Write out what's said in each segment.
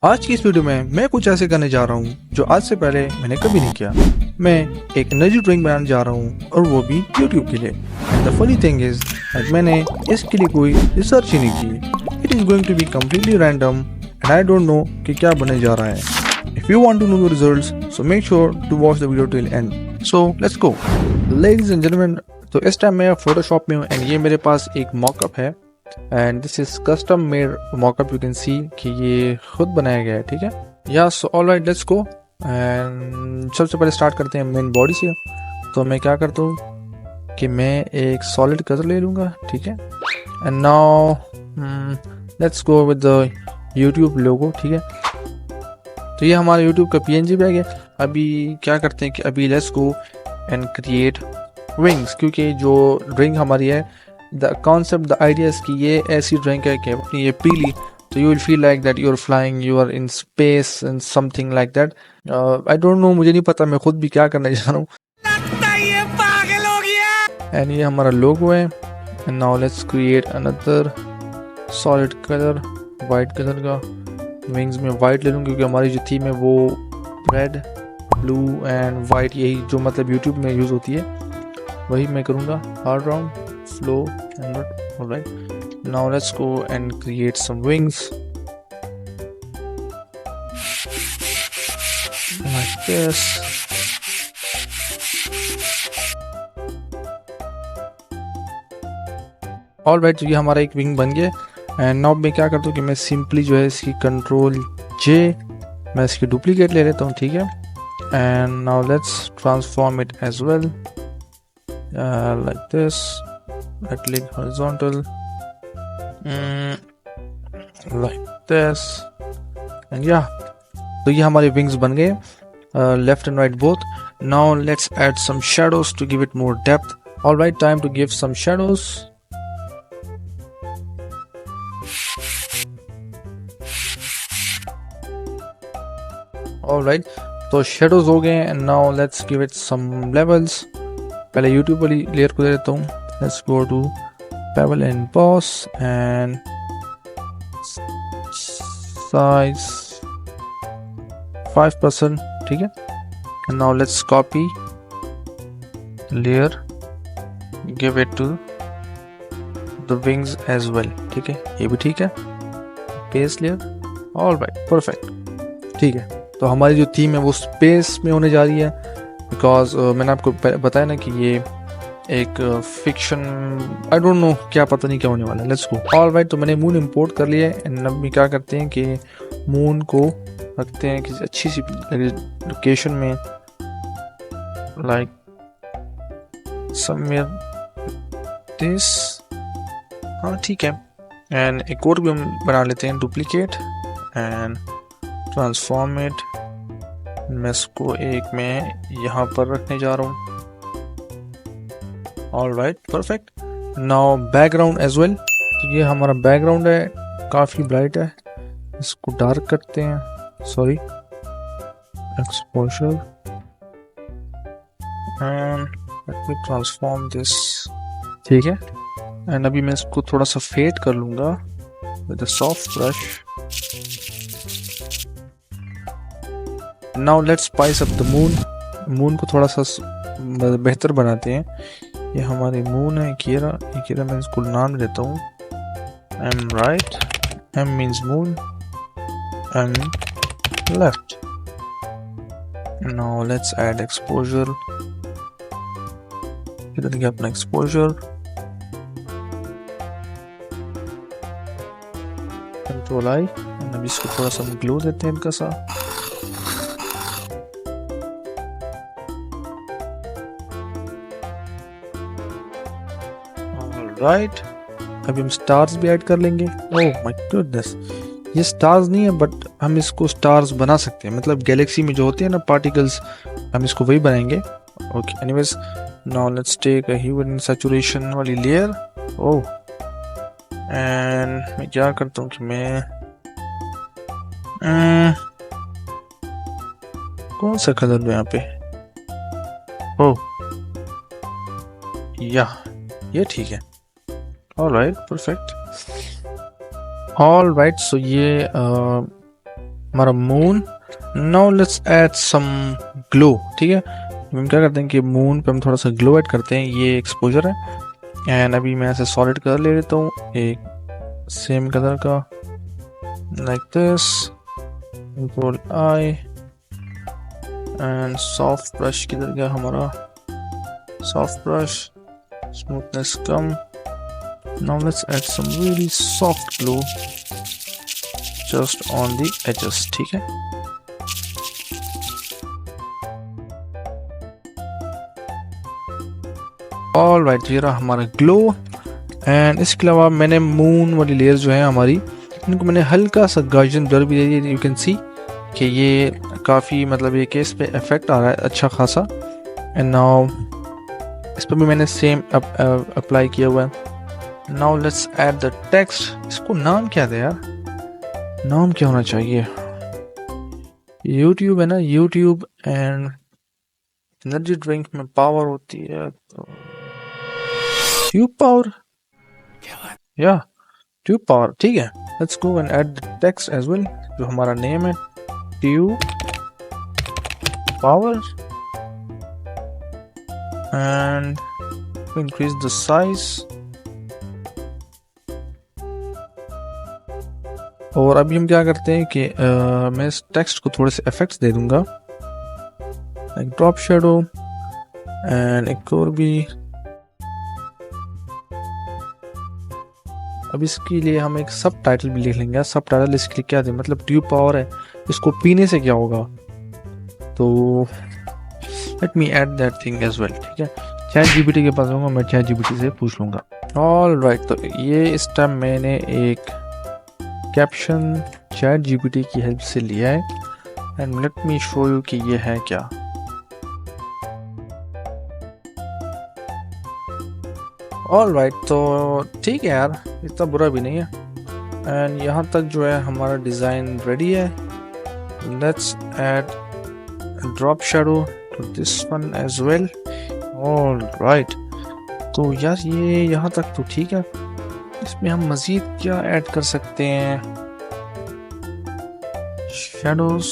आज की इस वीडियो में मैं कुछ ऐसे करने जा रहा हूँ जो आज से पहले मैंने कभी नहीं किया। मैं एक एनर्जी ड्रिंक बनाने जा रहा हूँ और वो भी YouTube के लिए। And the funny thing is मैंने इसके लिए कोई रिसर्च ही नहीं की। It is going to be completely random and I don't know कि क्या बनने जा रहा है। If you want to know the results so make sure to watch the video till end. So let's go ladies and gentleman. तो इस time मैं Photoshop में हूँ एंड ये मेरे पास एक मॉकअप है and this is custom made mock-up. You can see कि ये खुद बनाया गया है, ठीक है। या so alright let's go and सबसे पहले स्टार्ट करते हैं मेन बॉडी से। तो मैं क्या करता हूँ कि मैं एक सॉलिड कलर ले लूँगा, ठीक है। And now let's go with the YouTube लोगो, ठीक है। तो ये हमारा यूट्यूब का PNG बैग है। अभी क्या करते हैं कि अभी let's go and create wings, क्योंकि जो ड्रिंक हमारी है द कॉन्सेप्ट द आइडिया कि ये ऐसी ड्रिंक है कि अपनी ये पी ली तो you will feel like that you are flying, you are in space and something like that. I don't know, मुझे नहीं पता मैं खुद भी क्या करने जा रहा हूँ। ये पागल हो गया। एंड ये हमारा लोगो है। And now let's create another solid colour, white colour का। विंग्स में वाइट ले लूँ क्योंकि हमारी जो थीम है वो रेड, ब्लू एंड वाइट, यही जो मतलब यूट्यूब में यूज़ होती है वही मैं करूँगा। Hard round flow and not. All right, now let's go and create some wings like this. All right, तो ये हमारा एक विंग बन गया। एंड नाउ मैं क्या करता हूँ कि मैं सिंपली जो है इसकी Ctrl+J मैं इसकी डुप्लीकेट ले लेता हूँ, ठीक है। And now let's transform it as well like this. Right click horizontal like this and yeah, तो ये हमारे wings बन गए left and right both. Now let's add some shadows to give it more depth. All right, time to give some shadows. All right, तो shadows हो गए and now let's give it some levels. पहले YouTube वाली layer को दे देता हूँ। Let's go to bevel and boss and size 5%, ठीक है। And now let's copy layer, give it to the wings as well, ठीक है। ये भी ठीक है। Paste layer, all right, perfect, ठीक है। तो हमारी जो थीम है वो स्पेस में होने जा रही है बिकॉज मैंने आपको बताया ना कि ये एक फिक्शन, आई डोंट नो क्या, पता नहीं क्या होने वाला है। Let's go. ऑल राइट, तो मैंने मून इंपोर्ट कर लिया है एंड अब क्या करते हैं कि मून को रखते हैं किसी अच्छी सी लोकेशन में, लाइक समवेयर दिस, हाँ ठीक है। एंड एक और भी हम बना लेते हैं डुप्लीकेट एंड ट्रांसफॉर्म इट। मैं इसको एक में यहाँ पर रखने जा रहा हूँ। All right, perfect. Now background as well. तो ये हमारा बैकग्राउंड है, काफ़ी ब्राइट है, इसको डार्क करते हैं, sorry exposure and let me transform this, ठीक है। एंड अभी मैं इसको थोड़ा सा फेड कर लूँगा with a soft brush. Now let's spice up the moon. Moon को थोड़ा सा बेहतर बनाते हैं। ये हमारी मून है, कीरा मैं इसको नाम देता हूँ M right, M means moon, M left. Now let's add exposure. इधर गया अपना exposure, Ctrl I, अभी इसको थोड़ा सा ग्लो देते हैं इनका सा। राइट, अभी हम स्टार्स भी ऐड कर लेंगे। ओह माय गुडनेस, ये स्टार्स नहीं है बट हम इसको स्टार्स बना सकते हैं, मतलब गैलेक्सी में जो होते हैं ना पार्टिकल्स, हम इसको वही बनाएंगे। Okay, anyways now let's take a hue and saturation वाली लेयर। ओह, एंड मैं क्या करता हूँ कि मैं कौन सा कलर है यहाँ पे, ओह या ये ठीक है। All right, perfect. All right, so ये हमारा moon. Now let's add some glow. ठीक है, हम क्या करते हैं कि मून पे हम थोड़ा सा ग्लो ऐड करते हैं, ये एक्सपोजर है। एंड अभी मैं ऐसे सॉलिड कलर ले लेता हूँ, एक सेम कलर का, like this, control I, and soft brush किधर गया हमारा, सॉफ्ट ब्रश, स्मूथनेस कम। Now let's add some really soft glow just on the edges. ठीक है, ऑल राइट, ये रहा हमारा ग्लो। एंड इसके अलावा मैंने मून वाली लेयर जो है हमारी, इनको मैंने हल्का सा गार्जियन ब्लर भी दे दिया। यू कैन सी कि ये काफ़ी मतलब ये केस पे इफेक्ट आ रहा है अच्छा खासा। एंड नाउ इस पर भी मैंने सेम अप्लाई किया हुआ है। Now let's add the text. इसको नाम क्या दे यार, नाम क्या होना चाहिए? YouTube है ना, YouTube। एंड एनर्जी ड्रिंक में पावर होती है तो ट्यूब पावर, या ट्यूब पावर। ठीक है, let's go and add the text as well, जो हमारा नेम है, tube power. And increase the size. और अभी हम क्या करते हैं कि मैं इस टेक्स्ट को थोड़े से इफेक्ट्स दे दूंगा, एक ड्रॉप शेडो एंड एक और भी। अब इसके लिए हम एक सब टाइटल भी लिख लेंगे। सब टाइटल इसके लिए क्या दे, मतलब ट्यूब पावर है, इसको पीने से क्या होगा, तो let me add that thing as well. ठीक है, चैट जीपीटी के पास जाऊंगा, मैं चैट जीपीटी से पूछ लूंगा। ऑल राइट, तो ये इस टाइम मैंने एक कैप्शन चैट जीपीटी की हेल्प से लिया है। And let me show you कि ये है क्या। ऑल राइट, तो ठीक है यार, इतना बुरा भी नहीं है। एंड यहाँ तक जो है हमारा डिज़ाइन रेडी है। Let's add drop shadow to this one as well. All right, तो यार ये यहाँ तक तो ठीक है। इसमें हम मज़ीद क्या ऐड कर सकते हैं? शेडोज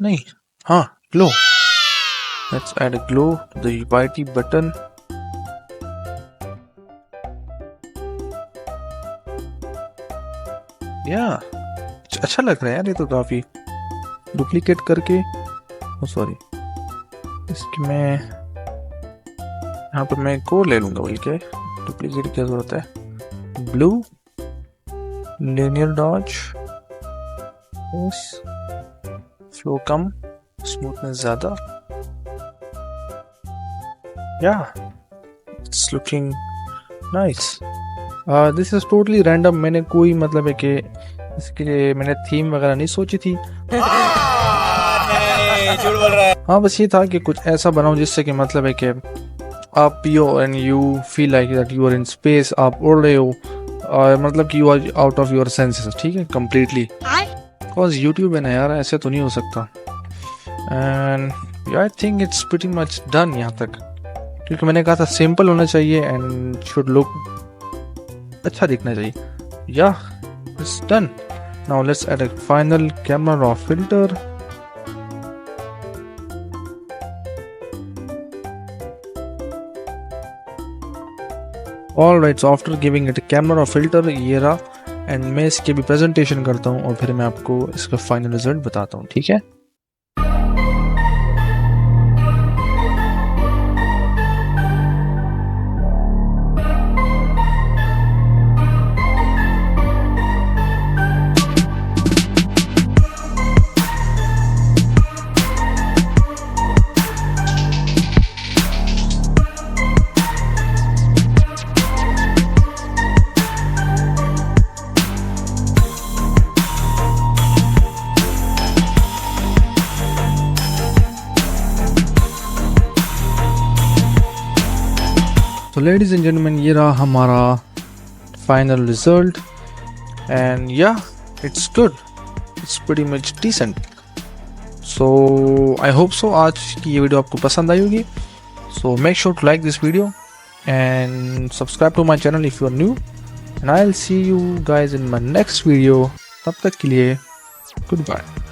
नहीं, हाँ glow. Let's add a glow to the whitey button. या अच्छा लग रहा है यार ये तो काफ़ी। डुप्लीकेट करके, सॉरी, इसकी मैं यहाँ पर मैं को ले लूँगा बोल के। डुप्लीकेट की जरूरत है। ब्लू लिनियर डॉज, फ्लो कम, स्मूथनेस ज़्यादा। या it's looking nice. This is totally random. मैंने कोई मतलब है कि इसके लिए मैंने थीम वगैरह नहीं सोची थी। झूठ बोल रहा है। हाँ, बस ये था कि कुछ ऐसा बनाऊं जिससे कि मतलब है कि आप पियो and you feel like that you are in space, आप उड़ रहे हो, मतलब कि you are out of your senses. ठीक है, कम्प्लीटली। बिकॉज यूट्यूब है ना यार, ऐसे तो नहीं हो सकता। And I think it's pretty much done यहाँ तक, क्योंकि मैंने कहा था सिंपल होना चाहिए एंड शुड लुक अच्छा दिखना चाहिए। या it's done. Now let's add a final camera raw filter. All right, so after giving it camera filter, ये रहा। एंड मैं इसकी भी प्रेजेंटेशन करता हूँ और फिर मैं आपको इसका फाइनल रिजल्ट बताता हूँ। ठीक है, तो लेडीज एंड जेंटलमैन, ये रहा हमारा final result. And yeah it's good, it's pretty much decent. So I hope so आज की ये वीडियो आपको पसंद आई होगी। So make sure to like this video and subscribe to my channel if you are new, and I will see you guys in my next video. तब तक के लिए गुड बाय।